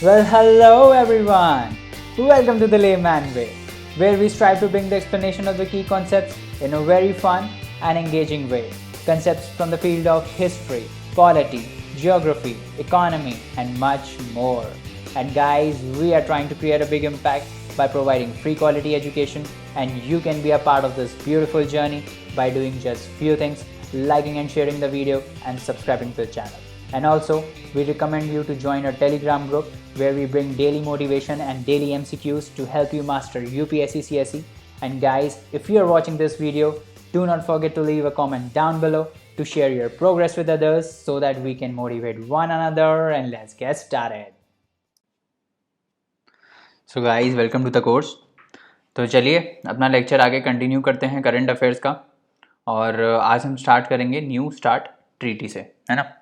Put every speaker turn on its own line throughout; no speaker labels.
Well, hello everyone. Welcome to the Layman Way, where we strive to bring the explanation of the key concepts in a very fun and engaging way. Concepts from the field of history, polity, geography, economy, and much more. And guys, we are trying to create a big impact by providing free quality education, and you can be a part of this beautiful journey by doing just few things: liking and sharing the video and subscribing to the channel. And also, we recommend you to join our Telegram group where we bring daily motivation and daily MCQs to help you master UPSC CSE. And guys, if you are watching this video, do not forget to leave a comment down below to share your progress with others so that we can motivate one another. And let's get started. So guys, welcome to the course. तो चलिए अपना lecture आगे continue करते हैं current affairs का। और आज हम स्टार्ट करेंगे न्यू स्टार्ट ट्रीटी से, है ना।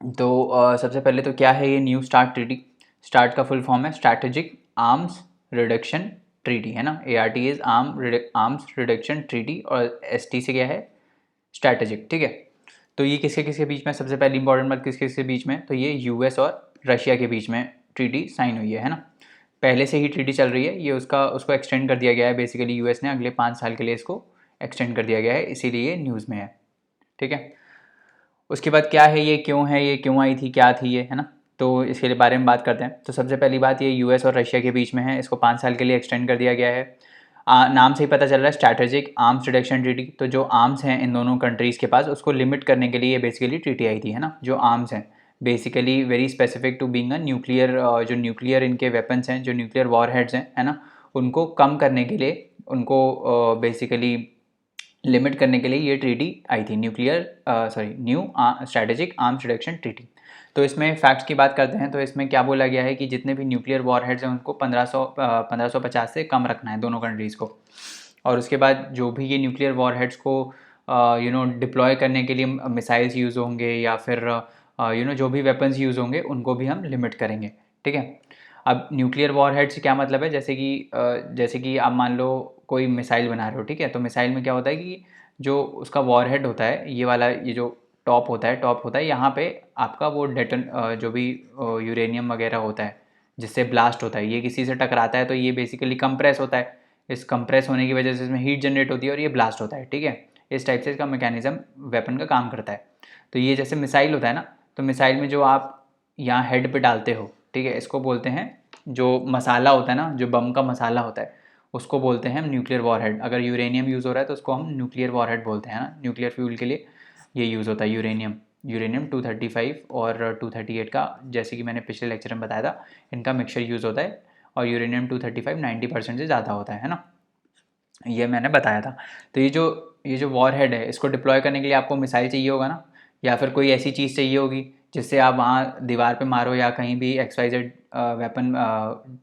तो सबसे पहले तो क्या है ये न्यू स्टार्ट ट्रीटी। स्टार्ट का फुल फॉर्म है स्ट्रैटेजिक आर्म्स रिडक्शन ट्रीटी, है ना। ART is arms reduction treaty और ST से क्या है स्ट्रैटेजिक, ठीक है। तो ये किसके किसके बीच में, सबसे पहली इंपॉर्टेंट बात किसके किसके बीच में, तो ये US और रशिया के बीच में ट्रीटी साइन हुई है ना। पहले से ही ट्रीटी चल रही है, ये उसको एक्सटेंड कर दिया गया है। बेसिकली US ने अगले 5 साल के लिए इसको एक्सटेंड कर दिया गया है, इसीलिए न्यूज़ में है, ठीक है। उसके बाद क्या है, ये क्यों आई थी, क्या थी ये, है ना। तो इसके बारे में बात करते हैं। तो सबसे पहली बात, ये US और रशिया के बीच में है, इसको 5 साल के लिए एक्सटेंड कर दिया गया है। नाम से ही पता चल रहा है स्ट्रैटेजिक आर्म्स रिडक्शन ट्रीटी। तो जो आर्म्स हैं इन दोनों कंट्रीज़ के पास, उसको लिमिट करने के लिए बेसिकली ट्रीटी आई थी, है ना। जो आर्म्स हैं basically very specific to being a nuclear, जो न्यूक्लियर इनके वेपन्स हैं, जो न्यूक्लियर वॉरहेड्स हैं, है ना, उनको कम करने के लिए, उनको बेसिकली लिमिट करने के लिए ये ट्रीटी आई थी, new strategic arms reduction treaty. तो इसमें फैक्ट्स की बात करते हैं। तो इसमें क्या बोला गया है कि जितने भी न्यूक्लियर वॉरहेड्स हैं उनको 1550 से कम रखना है दोनों कंट्रीज़ को। और उसके बाद जो भी ये न्यूक्लियर वॉरहेड्स को डिप्लॉय करने के लिए मिसाइल्स यूज़ होंगे या फिर जो भी वेपन्स यूज़ होंगे उनको भी हम लिमिट करेंगे, ठीक है। अब न्यूक्लियर वॉरहेड से क्या मतलब है, जैसे कि आप मान लो कोई मिसाइल बना रहे हो, ठीक है। तो मिसाइल में क्या होता है कि जो उसका वॉरहेड होता है, ये वाला, ये जो टॉप होता है यहाँ पे आपका वो जो भी यूरेनियम वगैरह होता है जिससे ब्लास्ट होता है, ये किसी से टकराता है तो ये बेसिकली कंप्रेस होता है। इस कंप्रेस होने की वजह से इसमें हीट जनरेट होती है और ये ब्लास्ट होता है, ठीक है। इस टाइप से इसका मैकेनिज्म वेपन का काम करता है। तो ये जैसे मिसाइल होता है ना, तो मिसाइल में जो आप यहाँ हेड पे डालते हो, ठीक है, इसको बोलते हैं, जो मसाला होता है ना, जो बम का मसाला होता है, उसको बोलते हैं हम न्यूक्लियर वॉरहेड। अगर यूरेनियम यूज़ हो रहा है तो उसको हम न्यूक्लियर वॉरहेड बोलते हैं ना। न्यूक्लियर फ्यूल के लिए ये यूज़ होता है यूरेनियम 235 और 238 का, जैसे कि मैंने पिछले लेक्चर में बताया था, इनका मिक्सचर यूज़ होता है। और यूरेनियम 235 90% से ज़्यादा होता है ना, ये मैंने बताया था। तो ये जो वॉरहेड है, इसको डिप्लॉय करने के लिए आपको मिसाइल चाहिए होगा ना, या फिर कोई ऐसी चीज़ चाहिए होगी जिससे आप वहाँ दीवार पे मारो या कहीं भी XYZ वेपन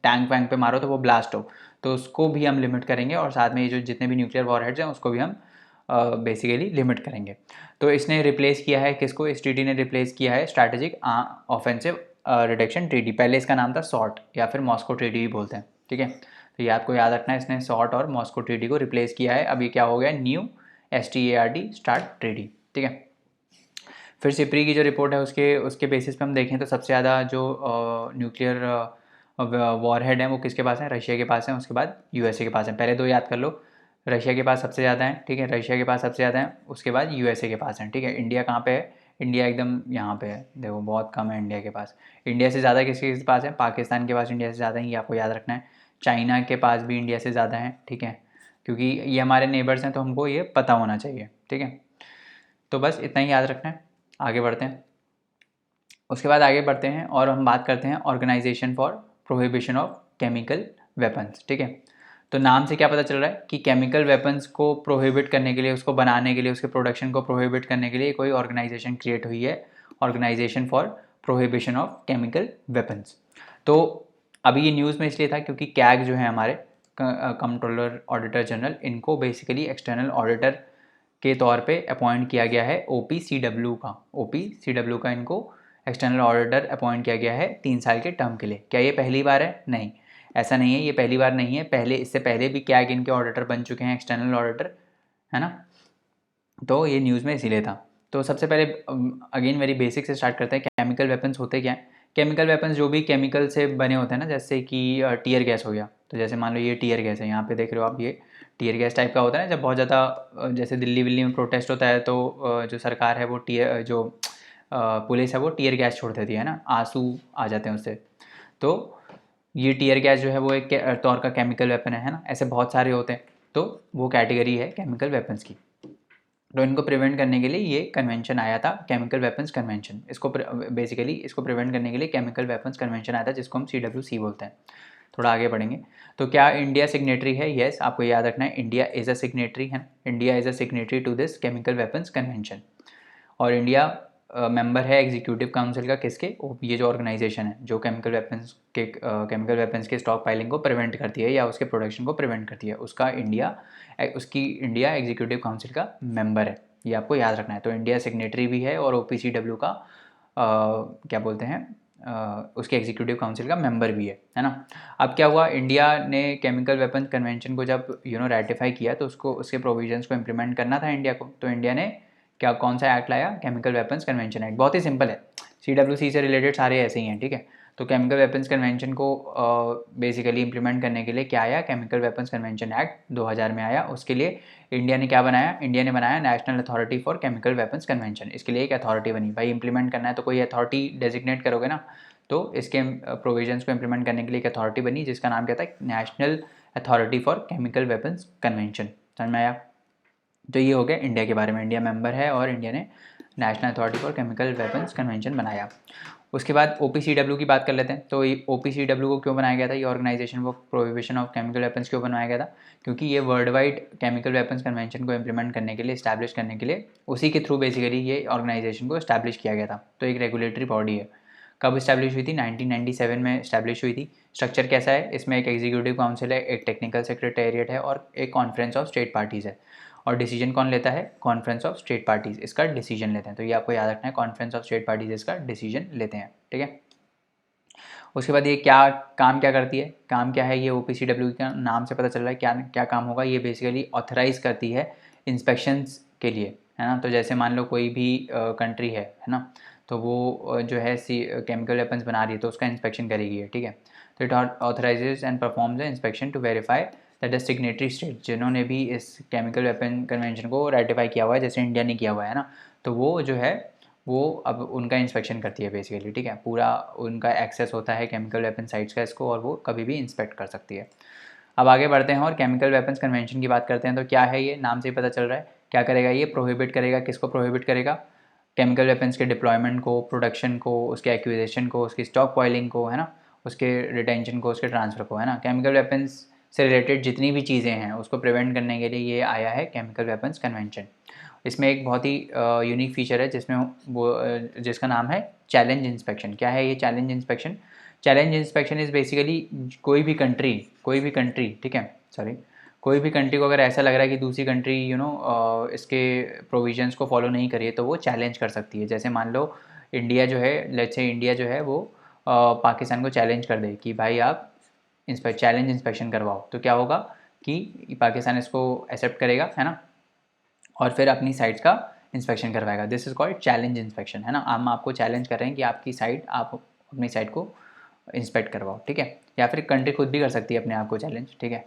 टैंक वैंक पे मारो तो वो ब्लास्ट हो। तो उसको भी हम लिमिट करेंगे और साथ में ये जो जितने भी न्यूक्लियर वॉरहेड्स हैं उसको भी हम बेसिकली लिमिट करेंगे। तो इसने रिप्लेस किया है किसको, इस ट्रीटी ने रिप्लेस किया है स्ट्रैटेजिक ऑफेंसिव रिडक्शन ट्रीटी। पहले इसका नाम था सॉर्ट या फिर मॉस्को ट्रीटी भी बोलते हैं, ठीक है। तो ये आपको याद रखना है, इसने सॉर्ट और मॉस्को ट्रीटी को रिप्लेस किया है। अभी क्या हो गया, न्यू START स्टार्ट ट्रीटी, ठीक है। फिर सिप्री की जो रिपोर्ट है उसके बेसिस पे हम देखें तो सबसे ज़्यादा जो न्यूक्लियर वॉरहेड है वो किसके पास है, रशिया के पास है। उसके बाद USA के पास है। पहले दो याद कर लो, रशिया के पास सबसे ज़्यादा है, ठीक है, रशिया के पास सबसे ज़्यादा है। उसके बाद USA के पास है, ठीक है। इंडिया कहाँ पे है, इंडिया एकदम यहाँ पे है, देखो बहुत कम है इंडिया के पास। इंडिया से ज़्यादा किसके पास है, पाकिस्तान के पास इंडिया से ज़्यादा है, ये आपको याद रखना है। चाइना के पास भी इंडिया से ज़्यादा है, ठीक है, क्योंकि ये हमारे नेबर्स हैं तो हमको ये पता होना चाहिए, ठीक है। तो बस इतना ही याद रखना है, आगे बढ़ते हैं। उसके बाद आगे बढ़ते हैं और हम बात करते हैं organisation for prohibition of chemical weapons, ठीक है। तो नाम से क्या पता चल रहा है कि केमिकल वेपन्स को प्रोहिबिट करने के लिए, उसको बनाने के लिए, उसके प्रोडक्शन को प्रोहिबिट करने के लिए कोई ऑर्गेनाइजेशन क्रिएट हुई है, organisation for prohibition of chemical weapons. तो अभी ये न्यूज़ में इसलिए था क्योंकि कैग जो है हमारे कंट्रोलर ऑडिटर जनरल, इनको बेसिकली एक्सटर्नल ऑडिटर के तौर पे अपॉइंट किया गया है OPCW का इनको एक्सटर्नल ऑडिटर अपॉइंट किया गया है 3 साल के टर्म के लिए। क्या ये पहली बार है, नहीं, ऐसा नहीं है, ये पहली बार नहीं है। इससे पहले भी कैग इनके ऑडिटर बन चुके हैं, एक्सटर्नल ऑडिटर, है ना। तो ये न्यूज़ में इसीलिए था। तो सबसे पहले अगेन वेरी बेसिक से स्टार्ट करते हैं, केमिकल वेपन्स होते क्या हैं। केमिकल वेपन्स जो भी केमिकल से बने होते हैं ना, जैसे कि टीयर गैस हो गया, तो जैसे मान लो ये टीयर गैस है, यहाँ पे देख रहे हो आप, ये टीयर गैस टाइप का होता है ना, जब बहुत ज़्यादा जैसे दिल्ली विल्ली में प्रोटेस्ट होता है तो जो सरकार है वो पुलिस है वो टीयर गैस छोड़ देती है ना, आंसू आ जाते हैं उससे। तो ये टीयर गैस जो है वो एक तौर का केमिकल वेपन है ना, ऐसे बहुत सारे होते हैं, तो वो कैटेगरी है केमिकल वेपन्स की। तो इनको प्रिवेंट करने के लिए ये कन्वेंशन आया था, केमिकल वेपन्स कन्वेंशन। इसको बेसिकली इसको प्रिवेंट करने के लिए केमिकल वेपन्स कन्वेंशन आया था, जिसको हम CWC बोलते हैं। थोड़ा आगे बढ़ेंगे, तो क्या इंडिया सिग्नेटरी है? यस, आपको याद रखना है, इंडिया इज़ अ सिग्नेटरी है, India is a signatory to this chemical weapons convention. और इंडिया मेंबर है एग्जीक्यूटिव काउंसिल का, किसके? ये जो ऑर्गेनाइजेशन है जो केमिकल वेपन्स के स्टॉक पाइलिंग को प्रिवेंट करती है या उसके प्रोडक्शन को प्रिवेंट करती है, उसकी इंडिया एग्जीक्यूटिव काउंसिल का मेंबर है, ये आपको याद रखना है। तो इंडिया सिग्नेटरी भी है और OPCW का क्या बोलते हैं, उसके एग्जीक्यूटिव काउंसिल का मेंबर भी है ना। अब क्या हुआ, इंडिया ने केमिकल वेपन कन्वेंशन को जब रेटिफाई किया तो उसके प्रोविजंस को इम्प्लीमेंट करना था इंडिया को, तो इंडिया ने कौन सा एक्ट लाया? Chemical weapons convention act. बहुत ही सिंपल है, CWC से रिलेटेड सारे ऐसे ही हैं, ठीक है। तो केमिकल वेपन्स कन्वेंशन को बेसिकली इम्प्लीमेंट करने के लिए क्या आया? केमिकल वेपन्स कन्वेंशन एक्ट 2000 में आया। उसके लिए इंडिया ने क्या बनाया? इंडिया ने बनाया national authority for chemical weapons convention. इसके लिए एक अथॉरिटी बनी, भाई इंप्लीमेंट करना है तो कोई अथॉरिटी डेजिग्नेट करोगे ना, तो इसके प्रोविजंस को इम्प्लीमेंट करने के लिए एक अथॉरिटी बनी, जिसका नाम क्या था? National authority for chemical weapons convention. समझ में आया? तो ये हो गया इंडिया के बारे में, इंडिया मेंबर है और इंडिया ने national authority for chemical weapons convention बनाया। उसके बाद OPCW की बात कर लेते हैं। तो ये OPCW को क्यों बनाया गया था? ये organisation for prohibition of chemical weapons क्यों बनाया गया था? क्योंकि ये worldwide chemical weapons convention को इम्प्लीमेंट करने के लिए, इस्टेब्लिश करने के लिए, उसी के थ्रू बेसिकली ये ऑर्गेनाइजेशन को इस्टेब्लिश किया गया था। तो एक रेगुलेटरी बॉडी है। कब इस्टेब्लिश हुई थी? 1997 में इस्टेब्लिश हुई थी। स्ट्रक्चर कैसा है? इसमें एक एग्जीक्यूटिव काउंसिल है, एक टेक्निकल सेक्रेटेरिएट है और एक कॉन्फ्रेंस ऑफ स्टेट पार्टीज़ है। और डिसीजन कौन लेता है? कॉन्फ्रेंस ऑफ स्टेट पार्टीज़ इसका डिसीजन लेते हैं। तो ये आपको याद रखना है, कॉन्फ्रेंस ऑफ स्टेट पार्टीज़ इसका डिसीजन लेते हैं, ठीक है। उसके बाद ये काम क्या करती है? काम क्या है? ये OPCW का नाम से पता चल रहा है क्या क्या काम होगा। ये बेसिकली ऑथराइज़ करती है इंस्पेक्शंस के लिए, है ना। तो जैसे मान लो कोई भी कंट्री है ना, तो वो जो है केमिकल वेपन्स बना रही है तो उसका इंस्पेक्शन करेगी, ठीक है। तो it authorises and performs the inspection to verify that the signatory state, जिन्होंने भी इस केमिकल वेपन कन्वेंशन को रेटिफाई किया हुआ है, जैसे इंडिया ने किया हुआ है ना, तो वो जो है वो अब उनका इंस्पेक्शन करती है बेसिकली, ठीक है। पूरा उनका एक्सेस होता है केमिकल वेपन साइट्स का इसको, और वो कभी भी इंस्पेक्ट कर सकती है। अब आगे बढ़ते हैं और केमिकल वेपन्स कन्वेंशन की बात करते हैं। तो क्या है ये? नाम से ही पता चल रहा है। क्या करेगा ये? प्रोहिबिट करेगा। किसको प्रोहिबिट करेगा? केमिकल वेपन्स के डिप्लॉयमेंट को, प्रोडक्शन को, उसके एक्विजिशन को, उसकी स्टॉक पॉइलिंग को, है ना, उसके रिटेंशन को, उसके ट्रांसफ़र को, है ना। केमिकल वेपन्स से रिलेटेड जितनी भी चीज़ें हैं उसको प्रिवेंट करने के लिए ये आया है केमिकल वेपन्स कन्वेंशन। इसमें एक बहुत ही यूनिक फीचर है जिसमें जिसका नाम है चैलेंज इंस्पेक्शन। क्या है ये challenge inspection? Challenge inspection is basically कोई भी कंट्री, ठीक है, सॉरी, कोई भी कंट्री को अगर ऐसा लग रहा है कि दूसरी कंट्री इसके प्रोविजंस को फॉलो नहीं करिए तो वो चैलेंज कर सकती है। जैसे मान लो इंडिया जो है, लेट्स से इंडिया जो है वो पाकिस्तान को चैलेंज कर दे कि भाई आप चैलेंज इंस्पेक्शन करवाओ, तो क्या होगा कि पाकिस्तान इसको एक्सेप्ट करेगा, है ना, और फिर अपनी साइट्स का इंस्पेक्शन करवाएगा। This is called challenge inspection, है ना। हम आपको चैलेंज कर रहे हैं कि आपकी साइट, आप अपनी साइट को इंस्पेक्ट करवाओ, ठीक है। या फिर कंट्री खुद भी कर सकती है अपने आप को चैलेंज, ठीक है।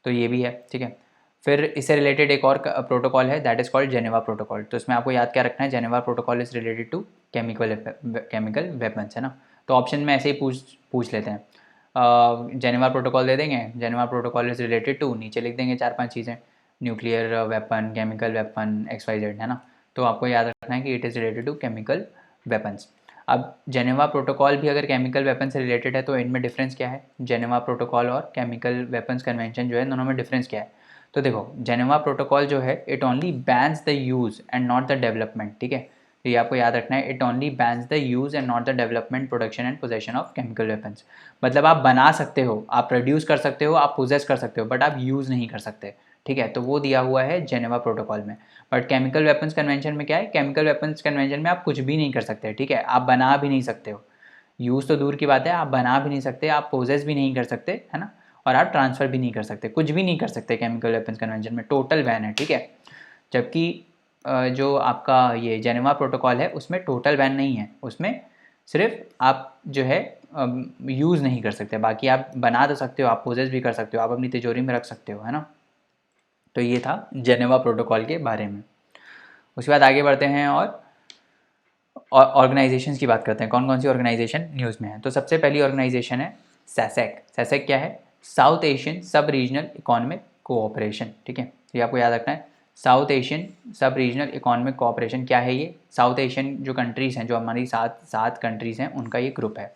तो ये भी है, ठीक है। फिर इससे रिलेटेड एक और प्रोटोकॉल है, that is called Geneva protocol. तो इसमें आपको याद क्या रखना है? Geneva protocol is related to chemical weapons, है ना। तो ऑप्शन में ऐसे ही पूछ लेते हैं, जेनेवा प्रोटोकॉल दे देंगे, Geneva protocol is related to, नीचे लिख देंगे 4-5 चीज़ें, nuclear weapon, chemical weapon, XYZ, है ना। तो आपको याद रखना है कि it is related to chemical weapons. अब जेनेवा प्रोटोकॉल भी अगर केमिकल वेपन से रिलेटेड है तो इनमें डिफरेंस क्या है? जेनेवा प्रोटोकॉल और केमिकल वेपन्स कन्वेंशन जो है, दोनों में डिफरेंस क्या है? तो देखो, जेनेवा प्रोटोकॉल जो है it only bans the use and not the development, ठीक है। तो ये आपको याद रखना है, it only bans the use and not the development, production and possession of chemical weapons. मतलब आप बना सकते हो, आप प्रोड्यूस कर सकते हो, आप पोजेस कर सकते हो, बट आप यूज़ नहीं कर सकते, ठीक है। तो वो दिया हुआ है जेनेवा प्रोटोकॉल में। बट केमिकल वेपन्स कन्वेंशन में क्या है? केमिकल वेपन्स कन्वेंशन में आप कुछ भी नहीं कर सकते, ठीक है। आप बना भी नहीं सकते हो, यूज़ तो दूर की बात है, आप बना भी नहीं सकते, आप पोजेस भी नहीं कर सकते, है ना, और आप ट्रांसफ़र भी नहीं कर सकते, कुछ भी नहीं कर सकते केमिकल वेपन्स कन्वेंशन में, टोटल बैन है, ठीक है। जबकि जो आपका ये जेनेवा प्रोटोकॉल है उसमें टोटल बैन नहीं है, उसमें सिर्फ आप जो है यूज़ नहीं कर सकते, बाकी आप बना तो सकते हो, आप पोजेस भी कर सकते हो, आप अपनी तिजोरी में रख सकते हो, है ना। तो ये था जेनेवा प्रोटोकॉल के बारे में। उसके बाद आगे बढ़ते हैं और ऑर्गेनाइजेशंस की बात करते हैं, कौन कौन सी ऑर्गेनाइजेशन न्यूज़ में है। तो सबसे पहली ऑर्गेनाइजेशन है सैसेक। सैसेक क्या है? साउथ एशियन सब रीजनल इकोनॉमिक कोऑपरेशन, ठीक है। तो ये आपको याद रखना है, साउथ एशियन सब रीजनल इकोनॉमिक कोऑपरेशन क्या है ये? साउथ एशियन जो कंट्रीज़ हैं, जो हमारी सात कंट्रीज़ हैं, उनका ये ग्रुप है।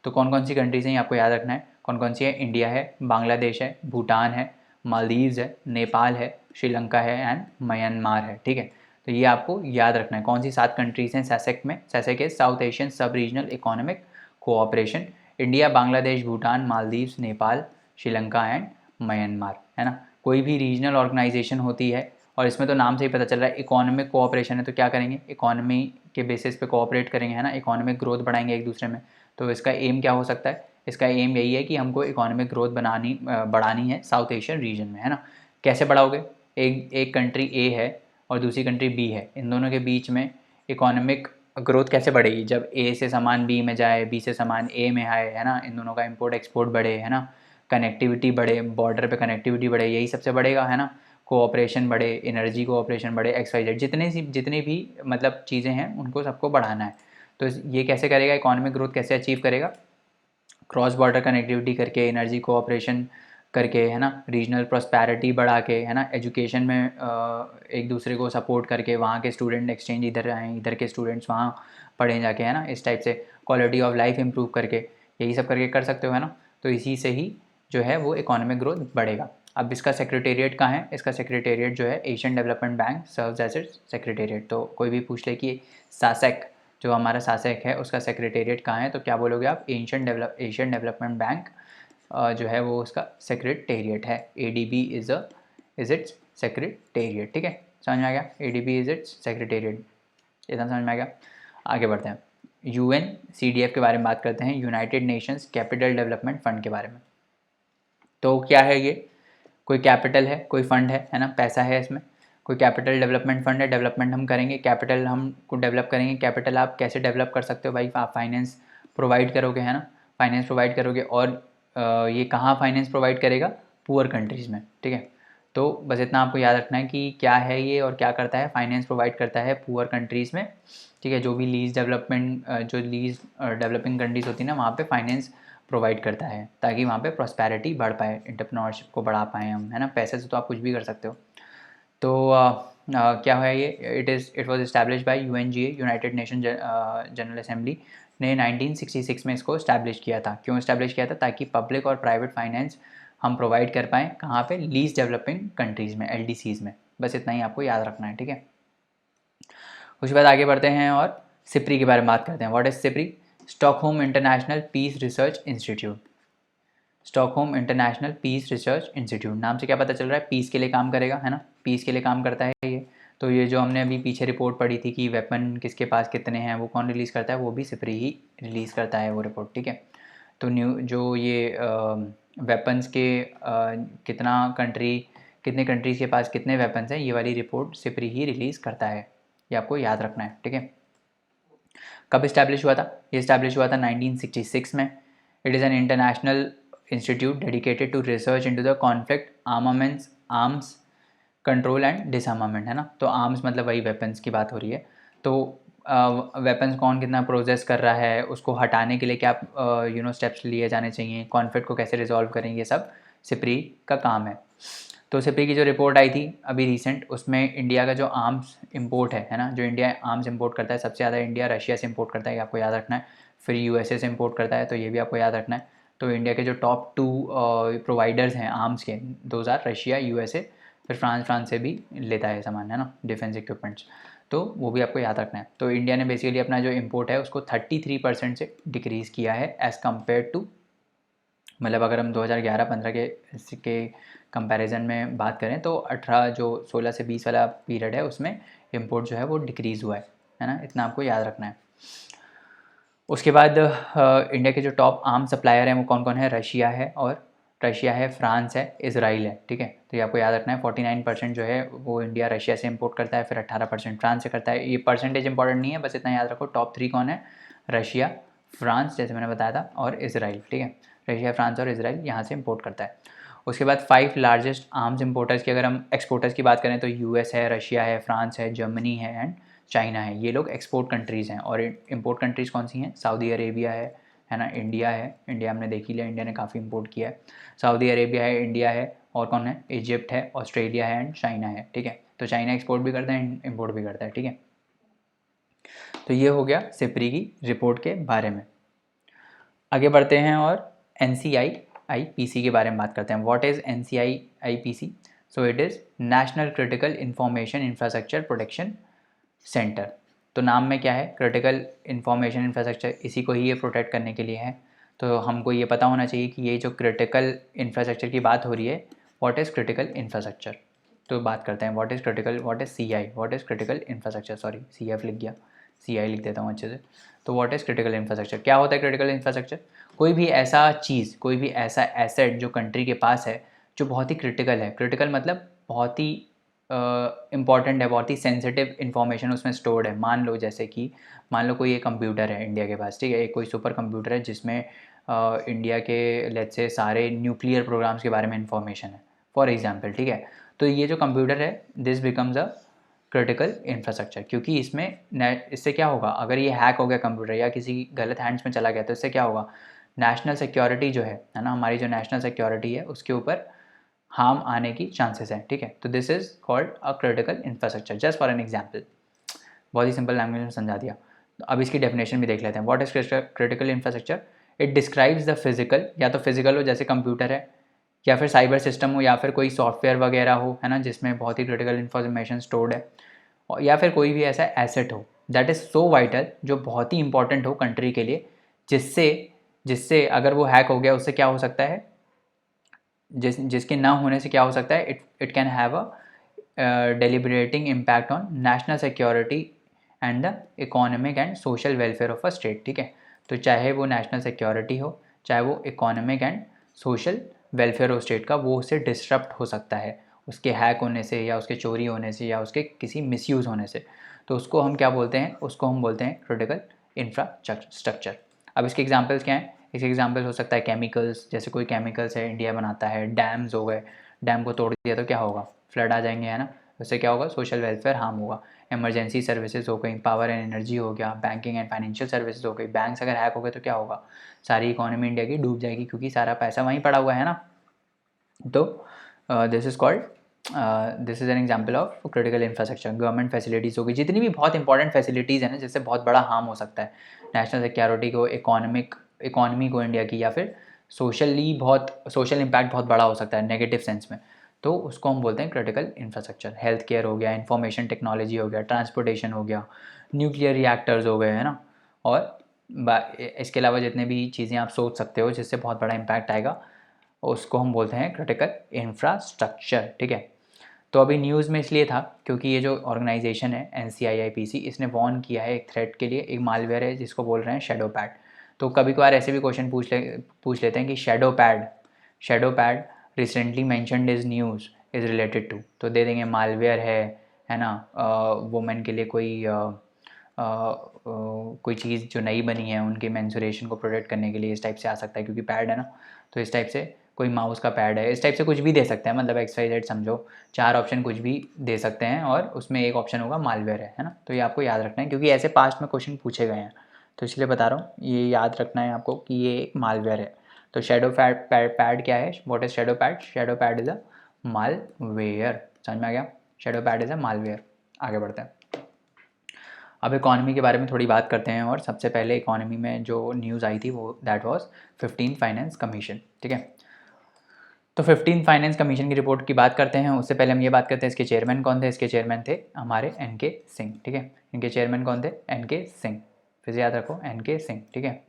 तो कौन कौन सी कंट्रीज़ हैं ये आपको याद रखना है। कौन कौन सी है? इंडिया है, बांग्लादेश है, भूटान है, मालदीव्स है, नेपाल है, श्रीलंका है एंड म्यांमार है, ठीक है। तो ये आपको याद रखना है कौन सी 7 कंट्रीज़ हैं सैसेक में। सैसेक है साउथ एशियन सब regional economic cooperation. India, Bangladesh, Bhutan, Maldives, Nepal, Sri Lanka and Myanmar, है ना। कोई भी रीजनल ऑर्गेनाइजेशन होती है, और इसमें तो नाम से ही पता चल रहा है इकोनॉमिक कोऑपरेशन है, तो क्या करेंगे? इकोनॉमी के बेसिस पे कोऑपरेट करेंगे, है ना, इकोनॉमिक ग्रोथ बढ़ाएंगे एक दूसरे में। तो इसका एम क्या हो सकता है? इसका एम यही है कि हमको इकोनॉमिक ग्रोथ बढ़ानी है साउथ एशियन रीजन में, है ना। कैसे बढ़ाओगे? एक एक कंट्री ए है और दूसरी कंट्री बी है, इन दोनों के बीच में इकोनॉमिक ग्रोथ कैसे बढ़ेगी? जब ए से सामान बी में जाए, बी से सामान ए में आए, है ना, इन दोनों का इंपोर्ट एक्सपोर्ट बढ़े, है ना, कनेक्टिविटी बढ़े, बॉर्डर पे कनेक्टिविटी बढ़े, यही सबसे बढ़ेगा, है ना। कोऑपरेशन बढ़े, एनर्जी कोऑपरेशन बढ़े, XYZ जितनी भी मतलब चीज़ें हैं उनको सबको बढ़ाना है। तो ये कैसे करेगा? इकोनॉमिक ग्रोथ कैसे अचीव करेगा? क्रॉस बॉर्डर कनेक्टिविटी करके, एनर्जी कोऑपरेशन करके, है ना, रीजनल प्रॉस्पेरिटी बढ़ा के, है ना, एजुकेशन में एक दूसरे को सपोर्ट करके, वहाँ के स्टूडेंट एक्सचेंज इधर आएँ, इधर के स्टूडेंट्स वहाँ पढ़ें जाके, है ना, इस टाइप से क्वालिटी ऑफ लाइफ इंप्रूव करके, यही सब करके कर सकते हो, है ना। तो इसी से ही जो है वो इकोनॉमिक ग्रोथ बढ़ेगा। अब इसका सेक्रेटेरिएट कहाँ है? इसका सेक्रेटेरिएट जो है Asian development bank serves as its secretariat. तो कोई भी पूछ ले कि सासेक, जो हमारा सासेक है, उसका सेक्रेटेरिएट कहाँ है, तो क्या बोलोगे आप? एशियन डेवलपमेंट बैंक जो है वो उसका सेक्रेटेरिएट है। ADB इज़ इट्स सेक्रेटेरिएट, ठीक है, समझ में आ गया। ADB इज़ इट्स सेक्रेटेरिएट, इतना समझ में आ गया। आगे बढ़ते हैं, UNCDF के बारे में बात करते हैं, United Nations capital development fund के बारे में। तो क्या है ये? कोई कैपिटल है, कोई फंड है ना, पैसा है इसमें। कोई कैपिटल डेवलपमेंट फंड है, डेवलपमेंट हम करेंगे, कैपिटल हम को डेवलप करेंगे। कैपिटल आप कैसे डेवलप कर सकते हो भाई? आप फाइनेंस प्रोवाइड करोगे, है ना, फाइनेंस प्रोवाइड करोगे। और ये कहाँ फाइनेंस प्रोवाइड करेगा? पुअर कंट्रीज़ में, ठीक है। तो बस इतना आपको याद रखना है कि क्या है ये और क्या करता है। फाइनेंस प्रोवाइड करता है पुअर कंट्रीज़ में, ठीक है। जो भी जो लीज डेवलपिंग कंट्रीज़ होती है ना, वहाँ पे फाइनेंस प्रोवाइड करता है, ताकि वहाँ पे प्रॉस्पेरिटी बढ़ पाए, एंटरप्रेन्योरशिप को बढ़ा पाएँ हम, है ना। पैसे से तो आप कुछ भी कर सकते हो। तो क्या है ये? It was establish by UNGA, United nation general assembly ने 1966 में इसको इस्टेब्लिश किया था। क्यों इस्टेब्लिश किया था? ताकि पब्लिक और प्राइवेट फाइनेंस हम प्रोवाइड कर पाएँ, कहाँ पे? लीस्ट डेवलपिंग कंट्रीज़ में, LDCs में। बस इतना ही आपको याद रखना है, ठीक है। उसके बाद आगे बढ़ते हैं और सिप्री के बारे में बात करते हैं। What is SIPRI? Stockholm international peace research institute. Stockholm international peace research institute, नाम से क्या पता चल रहा है? पीस के लिए काम करेगा, है ना, पीस के लिए काम करता है ये। तो ये जो हमने अभी पीछे रिपोर्ट पढ़ी थी कि वेपन किसके पास कितने हैं, वो कौन रिलीज़ करता है? वो भी सिप्री ही रिलीज़ करता है वो रिपोर्ट, ठीक है। तो जो ये वेपन्स के कितने कंट्रीज़ के पास कितने वेपन्स हैं, ये वाली रिपोर्ट सिप्री ही रिलीज़ करता है, ये आपको याद रखना है, ठीक है। कब इस्टेब्लिश हुआ था? ये इस्टेब्लिश हुआ था 1966 में। It is an international institute dedicated to research into the conflict arms control and disarmament, है ना। तो आर्म्स मतलब वही वेपन्स की बात हो रही है। तो वेपन्स कौन कितना प्रोसेस कर रहा है, उसको हटाने के लिए क्या स्टेप्स लिए जाने चाहिए, कॉन्फ्लिक्ट को कैसे रिजॉल्व करेंगे, ये सब सिप्री का काम है। तो सिप्री की जो रिपोर्ट आई थी अभी रिसेंट, उसमें इंडिया का जो आर्म्स इंपोर्ट है ना, जो इंडिया आर्म्स इंपोर्ट करता है, सबसे ज़्यादा इंडिया रशिया से इंपोर्ट करता है, ये आपको याद रखना है। फिर USA से इंपोर्ट करता है, तो ये भी आपको याद रखना है। तो इंडिया के जो टॉप 2 प्रोवाइडर्स हैं आर्म्स के, 2000 रशिया, USA, फिर फ्रांस से भी लेता है सामान, है ना, डिफेंस इक्विपमेंट्स। तो वो भी आपको याद रखना है। तो इंडिया ने बेसिकली अपना जो इम्पोर्ट है उसको 33% से डिक्रीज़ किया है एज़ कम्पेयर टू, मतलब अगर हम 2011-15 के कंपैरिजन में बात करें तो 18 जो 16 से 20 वाला पीरियड है उसमें इंपोर्ट जो है वो डिक्रीज़ हुआ है ना, इतना आपको याद रखना है। उसके बाद इंडिया के जो टॉप आर्म सप्लायर हैं वो कौन कौन है? रशिया है, फ्रांस है, इजराइल है, ठीक है। तो ये आपको याद रखना है। 49% जो है वो इंडिया रशिया से इंपोर्ट करता है, फिर 18% फ्रांस से करता है। ये परसेंटेज इंपॉर्टेंट नहीं है, बस इतना याद रखो। टॉप 3 कौन है? रशिया, फ्रांस जैसे मैंने बताया था, और इसराइल, ठीक है। रशिया, फ्रांस और इसराइल यहाँ से इंपोर्ट करता है। उसके बाद 5 लार्जेस्ट आर्म्स इंपोर्टर्स की अगर हम एक्सपोर्टर्स की बात करें तो यूएस है, रशिया है, फ्रांस है, जर्मनी है एंड चाइना है। ये लोग एक्सपोर्ट कंट्रीज़ हैं। और इंपोर्ट कंट्रीज़ कौन सी हैं? सऊदी अरेबिया है ना, इंडिया है, इंडिया हमने देख ही लिया, इंडिया ने काफ़ी इंपोर्ट किया है। सऊदी अरेबिया है, इंडिया है, और कौन है? इजिप्ट है, ऑस्ट्रेलिया है एंड चाइना है, ठीक है। तो चाइना एक्सपोर्ट भी करता है, इंपोर्ट भी करता है, ठीक है। तो ये हो गया सिपरी की रिपोर्ट के बारे में। आगे बढ़ते हैं और NCI-IPC के बारे में बात करते हैं। What is NCI-IPC? So it is national critical information infrastructure protection centre. तो नाम में क्या है? क्रिटिकल इंफॉर्मेशन इंफ्रास्ट्रक्चर, इसी को ही ये प्रोटेक्ट करने के लिए है। तो हमको ये पता होना चाहिए कि ये जो क्रिटिकल इंफ्रास्ट्रक्चर की बात हो रही है, व्हाट इज़ क्रिटिकल इंफ्रास्ट्रक्चर। तो बात करते हैं what is critical, what is CI, what is critical infrastructure, sorry CF लिख गया, CI लिख देता हूँ अच्छे से। तो व्हाट इज़ क्रिटिकल इंफ्रास्ट्रक्चर, क्या होता है क्रिटिकल इंफ्रास्ट्रक्चर? कोई भी ऐसा चीज़, कोई भी ऐसा एसेट जो कंट्री के पास है, जो बहुत ही क्रिटिकल है। क्रिटिकल मतलब बहुत ही इम्पॉर्टेंट है, बहुत ही सेंसिटिव इन्फॉर्मेशन उसमें स्टोर्ड है। मान लो जैसे कि, मान लो कोई एक कंप्यूटर है इंडिया के पास, ठीक है, एक कोई सुपर कंप्यूटर है जिसमें इंडिया के लेट्स से सारे न्यूक्लियर प्रोग्राम्स के बारे में इंफॉर्मेशन है, फॉर एग्जांपल, ठीक है। तो ये जो कंप्यूटर है, this becomes a critical infrastructure, क्योंकि इससे क्या होगा, अगर ये हैक हो गया कंप्यूटर या किसी गलत हैंड्स में चला गया, तो इससे क्या होगा, नेशनल सिक्योरिटी जो है ना, हमारी जो नेशनल सिक्योरिटी है उसके ऊपर हार्म आने की चांसेस हैं, ठीक है। तो this is called a critical infrastructure, just for an example. बहुत ही सिंपल लैंग्वेज में समझा दिया। तो अब इसकी डेफिनेशन भी देख लेते हैं। What is critical infrastructure? It describes the physical, या तो फिजिकल हो जैसे कंप्यूटर है, या फिर साइबर सिस्टम हो, या फिर कोई सॉफ्टवेयर वगैरह हो, है ना, जिसमें बहुत ही क्रिटिकल इन्फॉर्मेशन स्टोर्ड है, या फिर कोई भी ऐसा एसेट हो दैट इज़ सो वाइटल, जो बहुत ही इंपॉर्टेंट हो कंट्री के लिए, जिससे जिससे अगर वो हैक हो गया, उससे क्या हो सकता है, जिसके ना होने से क्या हो सकता है, it can have a deliberating impact on national security and the economic and social welfare of a state, ठीक है। तो चाहे वो नेशनल सिक्योरिटी हो, चाहे वो economic and social welfare of state का, वो उससे डिस्टर्ब हो सकता है, उसके हैक होने से, या उसके चोरी होने से, या उसके किसी मिसयूज़ होने से। तो उसको हम क्या बोलते हैं? उसको हम बोलते हैं क्रिटिकल इंफ्रास्ट्रक्चर। अब इसके एग्जांपल्स क्या हैं? इसके एग्जांपल हो सकता है केमिकल्स, जैसे कोई केमिकल्स है इंडिया बनाता है, डैम्स हो गए, डैम को तोड़ दिया तो क्या होगा, फ्लड आ जाएंगे, है ना। उससे क्या होगा, सोशल वेलफेयर हार्म होगा। इमरजेंसी सर्विसेज हो गई, पावर एंड एनर्जी हो गया, बैंकिंग एंड फाइनेंशियल सर्विसेज हो गई। बैंक्स अगर हैक हो गए तो क्या होगा, सारी इकोनॉमी इंडिया की डूब जाएगी, क्योंकि सारा पैसा वहीं पड़ा हुआ है ना। तो this is called, this is an example of critical infrastructure. Government facilities होगी, जितनी भी बहुत इंपॉर्टेंट फैसिलिटीज़ हैं ना, जिससे बहुत बड़ा हार्म हो सकता है नेशनल सिक्योरिटी को, इकोनॉमी को इंडिया की, या फिर सोशल इम्पैक्ट बहुत बड़ा हो सकता है नेगेटिव सेंस में, तो उसको हम बोलते हैं क्रिटिकल इंफ्रास्ट्रक्चर। हेल्थ केयर हो गया, इंफॉर्मेशन टेक्नोलॉजी हो गया, ट्रांसपोर्टेशन हो गया, न्यूक्लियर रिएक्टर्स हो गए, है ना। और इसके अलावा जितने भी चीज़ें आप सोच सकते हो जिससे बहुत बड़ा इम्पैक्ट आएगा, उसको हम बोलते हैं क्रिटिकल इंफ्रास्ट्रक्चर, ठीक है। तो अभी न्यूज़ में इसलिए था क्योंकि ये जो ऑर्गेनाइजेशन है NCI-IPC, इसने वार्न किया है एक थ्रेट के लिए, एक मालवेयर है जिसको बोल रहे हैं शैडो पैड। तो कभी कभार ऐसे भी क्वेश्चन पूछ लेते हैं कि ShadowPad recently mentioned is news is related to, तो दे देंगे मालवेयर है ना, वुमेन के लिए कोई चीज़ जो नई बनी है उनके मेंसुरेशन को प्रोटेक्ट करने के लिए, इस टाइप से आ सकता है, क्योंकि पैड है ना। तो इस टाइप से कोई माउस का पैड है, इस टाइप से कुछ भी दे सकते हैं, मतलब XYZ समझो, 4 ऑप्शन कुछ भी दे सकते हैं, और उसमें एक ऑप्शन होगा मालवेयर है ना। तो ये आपको याद रखना है, क्योंकि ऐसे पास्ट में क्वेश्चन पूछे गए हैं, तो इसलिए बता रहा हूँ, ये याद रखना है आपको कि ये एक मालवेयर है। तो शैडो पैड क्या है, what is shadow pad? Shadow pad is a malware, समझ में आ गया, shadow pad is a malware. आगे बढ़ते हैं, अब इकॉनमी के बारे में थोड़ी बात करते हैं। और सबसे पहले इकॉनमी में जो न्यूज़ आई थी वो दैट वाज 15 फाइनेंस कमीशन, ठीक है। तो 15 फाइनेंस कमीशन की रिपोर्ट की बात करते हैं। उससे पहले हम ये बात करते हैं इसके चेयरमैन कौन थे। इसके चेयरमैन थे हमारे NK सिंह, ठीक है। इनके चेयरमैन कौन थे? NK सिंह, फिर से याद रखो NK सिंह, ठीक है।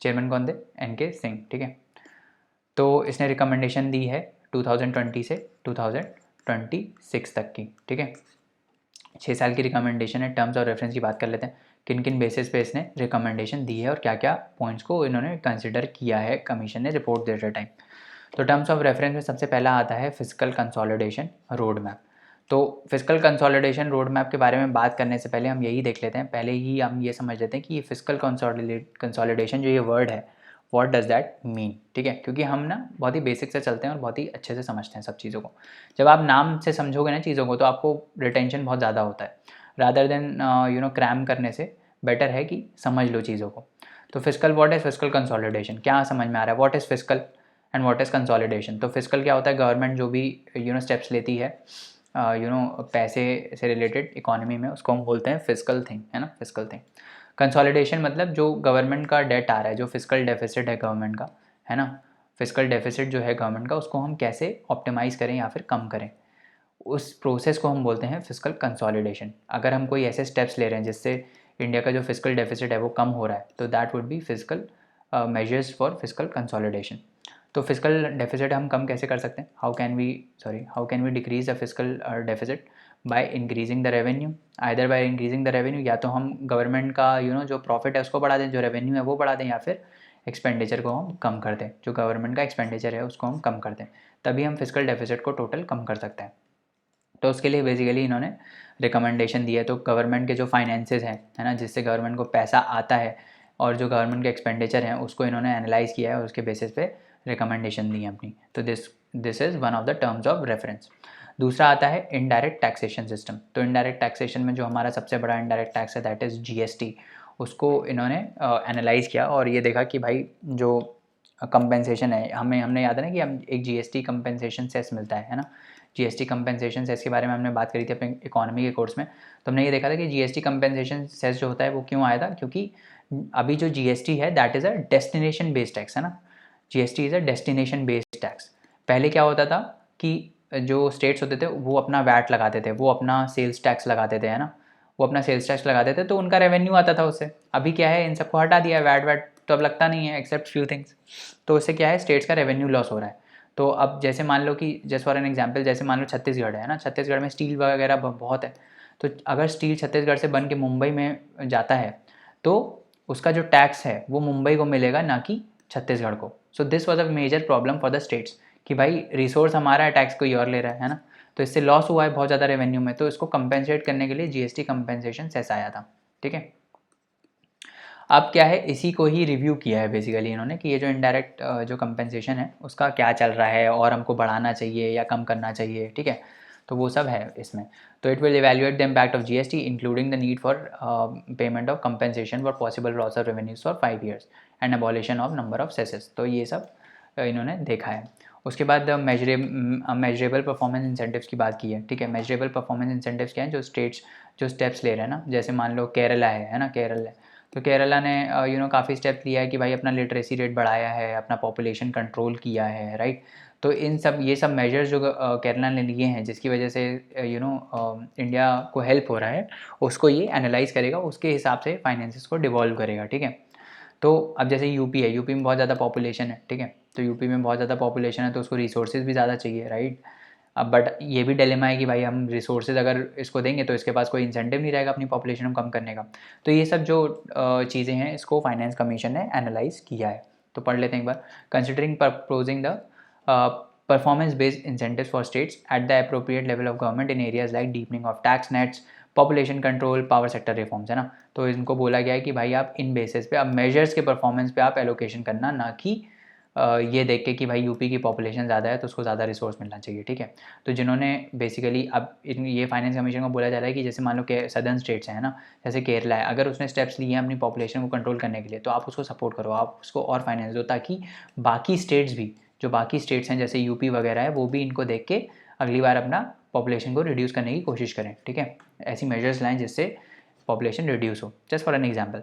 चेयरमैन कौन थे? NK सिंह, ठीक है। तो इसने रिकमेंडेशन दी है 2020 से 2026 तक की, ठीक है। 6 साल की रिकमेंडेशन है। टर्म्स और रेफरेंस की बात कर लेते हैं, किन किन बेसिस पे इसने रिकमेंडेशन दी है और क्या क्या पॉइंट्स को इन्होंने कंसिडर किया है कमीशन ने रिपोर्ट देते टाइम। तो टर्म्स ऑफ रेफरेंस में सबसे पहला आता है फिजिकल कंसोलिडेशन रोड मैप। तो फिस्कल कंसोलिडेशन रोड मैप के बारे में बात करने से पहले हम यही देख लेते हैं, पहले ही हम ये समझ लेते हैं कि ये फिस्कल कंसोलिडेशन जो ये वर्ड है, व्हाट डज़ दैट मीन, ठीक है। क्योंकि हम ना बहुत ही बेसिक से चलते हैं और बहुत ही अच्छे से समझते हैं सब चीज़ों को। जब आप नाम से समझोगे ना चीज़ों को तो आपको रिटेंशन बहुत ज़्यादा होता है, रादर देन क्रैम करने से बेटर है कि समझ लो चीज़ों को। तो fiscal, what is fiscal consolidation, क्या समझ में आ रहा है, what is fiscal and what is consolidation. तो फिस्कल क्या होता है, गवर्नमेंट जो भी स्टेप्स लेती है पैसे से रिलेटेड इकोनॉमी में, उसको हम बोलते हैं फिस्कल थिंग, है ना, फिस्कल थिंग। कंसोलिडेशन मतलब जो गवर्नमेंट का डेट आ रहा है, जो फिस्कल डेफिसिट है गवर्नमेंट का, है ना, फिस्कल डेफिसिट जो है गवर्नमेंट का, उसको हम कैसे ऑप्टिमाइज़ करें या फिर कम करें, उस प्रोसेस को हम बोलते हैं फिस्कल कंसोलिडेशन। अगर हम कोई ऐसे स्टेप्स ले रहे हैं जिससे इंडिया का जो फिस्कल डेफिसिट है वो कम हो रहा है, तो that would be fiscal measures for fiscal consolidation. तो फिस्कल डेफिसिट हम कम कैसे कर सकते हैं, how can we decrease the fiscal deficit, by increasing the revenue, either by increasing the revenue, या तो हम गवर्नमेंट का जो प्रॉफिट है उसको बढ़ा दें, जो रेवेन्यू है वो बढ़ा दें, या फिर एक्सपेंडिचर को हम कम कर दें, जो गवर्नमेंट का एक्सपेंडिचर है उसको हम कम कर दें, तभी हम फिस्कल डेफिसिट को टोटल कम कर सकते हैं। तो उसके लिए बेसिकली इन्होंने रिकमेंडेशन दी है। तो गवर्नमेंट के जो फाइनेंसेस हैं, है ना, जिससे गवर्नमेंट को पैसा आता है, और जो गवर्नमेंट के एक्सपेंडिचर हैं उसको इन्होंने एनालाइज़ किया है और उसके बेसिस पे रिकमेंडेशन दी है अपनी। तो this is one of the terms of reference. दूसरा आता है इनडायरेक्ट टैक्सेशन सिस्टम। तो इनडायरेक्ट टैक्सेशन में जो हमारा सबसे बड़ा इनडायरेक्ट टैक्स है दैट इज़ जीएसटी, उसको इन्होंने एनालाइज़ किया और ये देखा कि भाई जो कंपेंसेशन है, हमने याद है ना कि हम एक जीएसटी कंपेंसेशन सेस मिलता है ना, जीएसटी कंपेंसेशन सेस के बारे में हमने बात करी थी अपने इकोनॉमी के कोर्स में। तो हमने ये देखा था कि जीएसटी कंपेंसेशन सेस जो होता है वो क्यों आया था, क्योंकि अभी जो जीएसटी है that is a destination based tax, है ना, GST is a destination based tax. पहले क्या होता था कि जो स्टेट्स होते थे वो अपना वैट लगाते थे, वो अपना सेल्स टैक्स लगाते थे, है ना, वो अपना सेल्स टैक्स लगाते थे तो उनका रेवेन्यू आता था उससे। अभी क्या है, इन सबको हटा दिया है, वैट वैट तो अब लगता नहीं है एक्सेप्ट फ्यू थिंग्स। तो उससे क्या है, स्टेट्स का रेवेन्यू लॉस हो रहा है। तो अब जैसे मान लो कि जस्ट फॉर एन एग्जांपल, जैसे मान लो छत्तीसगढ़ है ना, छत्तीसगढ़ में स्टील वगैरह बहुत है। तो अगर स्टील छत्तीसगढ़ से बन के मुंबई में जाता है तो उसका जो टैक्स है वो मुंबई को मिलेगा, ना कि छत्तीसगढ़ को। So this was a major problem for the states कि भाई रिसोर्स हमारा है, टैक्स कोई और ले रहा है ना, तो इससे लॉस हुआ है बहुत ज़्यादा रेवेन्यू में। तो इसको कंपेंसेट करने के लिए जीएसटी कंपेंसेशन सेस आया था, ठीक है। अब क्या है, इसी को ही रिव्यू किया है बेसिकली इन्होंने कि ये जो इनडायरेक्ट जो कंपेंसेशन है उसका क्या चल रहा है और हमको बढ़ाना चाहिए या कम करना चाहिए, ठीक है। तो वो सब है इसमें। तो it will evaluate the impact of GST including the need for payment of compensation for possible loss of revenues for 5 years and abolition of number of सेसेस। तो ये सब इन्होंने देखा है। उसके बाद मेजरेबल परफॉर्मेंस इंसेंटिव्स की बात की है, ठीक है। मेजरेबल परफॉर्मेंस इंसेंटिव्स क्या है, जो स्टेट्स जो स्टेप्स ले रहे हैं ना, जैसे मान लो केरला है ना, केरल है, तो केरला ने काफ़ी स्टेप लिया है कि भाई अपना लिटरेसी रेट बढ़ाया है, अपना पॉपुलेशन कंट्रोल किया है, राइट। तो ये सब मेजर्स जो केरला ने लिए हैं जिसकी वजह से इंडिया को हेल्प हो रहा है, उसको ये एनालाइज करेगा, उसके हिसाब से फाइनेंसेस को डिवॉल्व करेगा, ठीक है। तो अब जैसे यूपी है, यूपी में बहुत ज़्यादा पॉपुलेशन है, ठीक है। तो यूपी में बहुत ज़्यादा पॉपुलेशन है तो उसको रिसोर्सेज भी ज़्यादा चाहिए, राइट। अब बट ये भी डिलेमा है कि भाई हम रिसोर्सेज अगर इसको देंगे तो इसके पास कोई इंसेंटिव नहीं रहेगा अपनी पॉपुलेशन को कम करने का। तो ये सब जो चीज़ें हैं इसको फाइनेंस कमीशन ने एनालाइज किया है। तो पढ़ लेते हैं एक बार। Considering proposing the performance based incentives for states at the appropriate level of government in areas like deepening of tax nets, population control, power sector reforms, है ना। तो इनको बोला गया है कि भाई आप इन बेसिस पे, अब मेजर्स के परफॉर्मेंस पे आप एलोकेशन करना, ना कि ये देख के कि भाई यूपी की पॉपुलेशन ज़्यादा है तो उसको ज़्यादा रिसोर्स मिलना चाहिए, ठीक है। तो जिन्होंने बेसिकली अब ये फाइनेंस कमीशन को बोला जा रहा है कि जैसे मान लो कि सदर्न स्टेट्स हैं ना, जैसे केरला है, अगर उसने स्टेप्स लिए हैं अपनी पॉपुलेशन को कंट्रोल करने के लिए, तो आप उसको सपोर्ट करो, आप उसको और फाइनेंस दो, ताकि बाकी स्टेट्स भी, जो बाकी स्टेट्स हैं जैसे यूपी वगैरह है, वो भी इनको देख के अगली बार अपना पॉपुलेशन को रिड्यूस करने की कोशिश करें, ठीक है। ऐसी मेजर्स लाएँ जिससे पॉपुलेशन रिड्यूस हो, जस्ट फॉर एन एग्जाम्पल।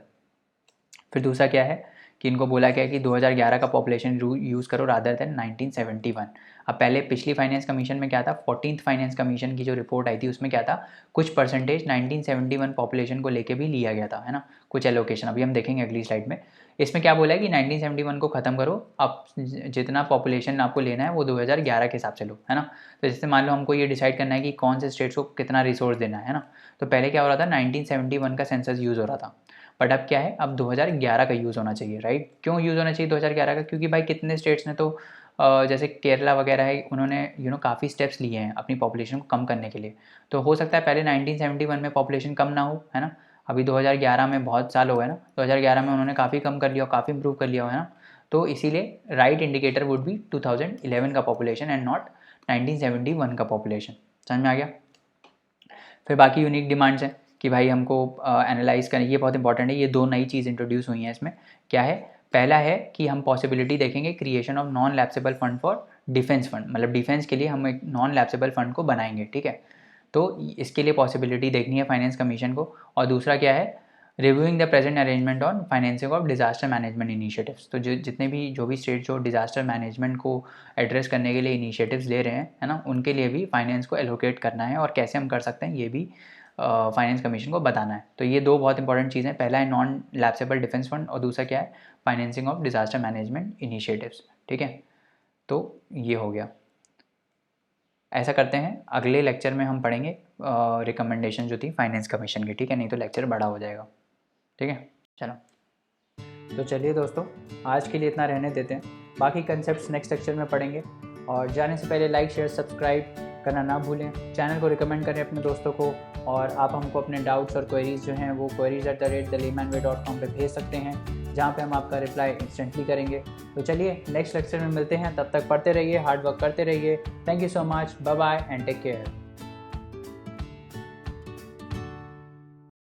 फिर दूसरा क्या है कि इनको बोला गया कि 2011 का पॉपुलेशन यूज़ करो रादर देन 1971। अब पहले पिछली फाइनेंस कमीशन में क्या था, 14th फाइनेंस कमीशन की जो रिपोर्ट आई थी उसमें क्या था, कुछ परसेंटेज 1971 पॉपुलेशन को लेके भी लिया गया था, है ना, कुछ एलोकेशन। अभी हम देखेंगे अगली स्लाइड में। इसमें क्या बोला है कि 1971 को ख़त्म करो, अब जितना पॉपुलेशन आपको लेना है वो 2011 के हिसाब से लो, है ना। तो जैसे मान लो हमको ये डिसाइड करना है कि कौन से स्टेट्स को कितना रिसोर्स देना है ना। तो पहले क्या हो रहा था, 1971 का सेंसस यूज़ हो रहा था, बट अब क्या है, अब 2011 का यूज़ होना चाहिए, राइट। क्यों यूज़ होना चाहिए 2011 का, क्योंकि भाई कितने स्टेट्स ने तो जैसे केरला वगैरह है, उन्होंने काफ़ी स्टेप्स लिए हैं अपनी पॉपुलेशन को कम करने के लिए। तो हो सकता है पहले 1971 में पॉपुलेशन कम ना हो, है ना, अभी 2011 में बहुत साल हो गए ना, 2011 में उन्होंने काफ़ी कम कर लिया, काफ़ी इंप्रूव कर लिया, है ना। तो इसीलिए राइट इंडिकेटर वुड बी 2011 का पॉपुलेशन एंड नॉट 1971 का पॉपुलेशन। समझ में आ गया। फिर बाकी यूनिक डिमांड्स हैं कि भाई हमको एनालाइज करें, ये बहुत इंपॉर्टेंट है। ये 2 नई चीज़ इंट्रोड्यूस हुई हैं इसमें। क्या है? पहला है कि हम पॉसिबिलिटी देखेंगे creation of non lapsable fund for defence fund, मतलब डिफेंस के लिए हम एक नॉन लैप्सेबल फंड को बनाएंगे, ठीक है। तो इसके लिए पॉसिबिलिटी देखनी है फाइनेंस कमीशन को। और दूसरा क्या है? Reviewing the present arrangement on financing of disaster management initiatives. तो जो भी स्टेट जो डिजास्टर मैनेजमेंट को एड्रेस करने के लिए इनिशिएटिव्स ले रहे हैं, है ना, उनके लिए भी फाइनेंस को एलोकेट करना है, और कैसे हम कर सकते हैं ये भी फाइनेंस कमीशन को बताना है। तो ये 2 बहुत इंपॉर्टेंट चीज़ें, पहला है नॉन लैप्सेबल डिफेंस फंड और दूसरा क्या है? Financing of disaster management initiatives, ठीक है। तो ये हो गया। ऐसा करते हैं, अगले लेक्चर में हम पढ़ेंगे रिकमेंडेशन जो थी फाइनेंस कमीशन की, ठीक है, नहीं तो लेक्चर बड़ा हो जाएगा, ठीक है। चलो, तो चलिए दोस्तों, आज के लिए इतना रहने देते हैं, बाकी कंसेप्ट्स नेक्स्ट लेक्चर में पढ़ेंगे। और जाने से पहले लाइक शेयर सब्सक्राइब करना ना भूलें, चैनल को रिकमेंड करें अपने दोस्तों को, और आप हमको अपने डाउट्स और क्वेरीज़ जो हैं वो queries@thelaymanway.com पे भेज सकते हैं, जहाँ पे हम आपका रिप्लाई इंस्टेंटली करेंगे। तो चलिए नेक्स्ट लेक्चर में मिलते हैं, तब तक पढ़ते रहिए, हार्ड वर्क करते रहिए। Thank you so much, bye bye and take care.